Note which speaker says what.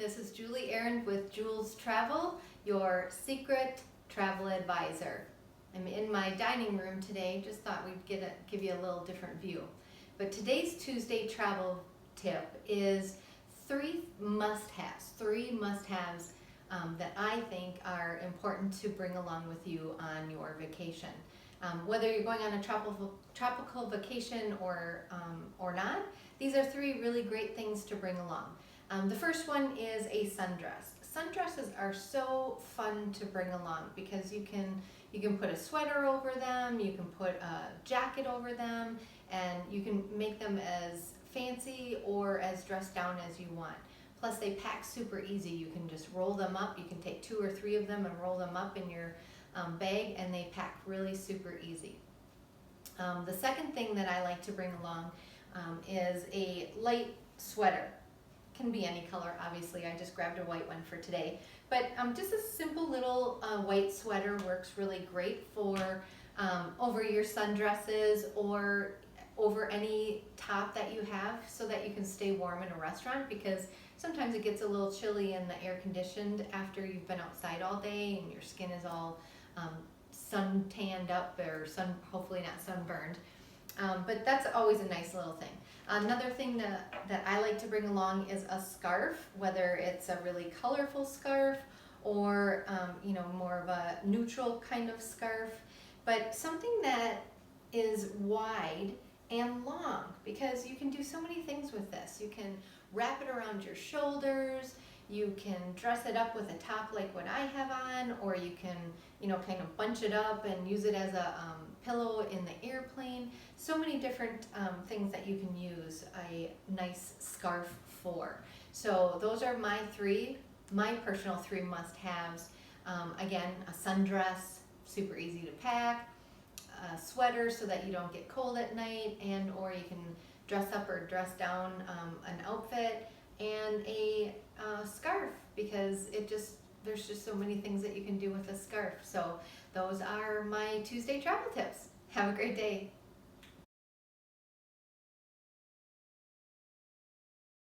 Speaker 1: this is Julie Aaron with Julez Travel, your secret travel advisor. I'm in my dining room today, just thought we'd give you a little different view. But today's Tuesday travel tip is three must-haves that I think are important to bring along with you on your vacation. Whether you're going on a tropical vacation or not, these are three really great things to bring along. The first one is a sundress. Sundresses are so fun to bring along because you can put a sweater over them, you can put a jacket over them, and you can make them as fancy or as dressed down as you want. Plus they pack super easy. You can just roll them up. You can take 2 or 3 of them and roll them up in your bag, and they pack really super easy. The second thing that I like to bring along is a light sweater. Can be any color, obviously. I just grabbed a white one for today. But just a simple little white sweater works really great for over your sundresses or over any top that you have, so that you can stay warm in a restaurant, because sometimes it gets a little chilly in the air conditioned after you've been outside all day and your skin is all sun tanned up, or hopefully not sunburned. But that's always a nice little thing. Another thing that I like to bring along is a scarf, whether it's a really colorful scarf or more of a neutral kind of scarf, but something that is wide and long, because you can do so many things with this. You can wrap it around your shoulders, you can dress it up with a top like what I have on, or you can kind of bunch it up and use it as a pillow in the airplane. So many different things that you can use a nice scarf for. So those are my personal 3 must-haves. Again, a sundress, super easy to pack, a sweater so that you don't get cold at night, and or you can dress up or dress down an outfit, and a scarf, because there's just so many things that you can do with a scarf. So those are my Tuesday travel tips. Have a great day.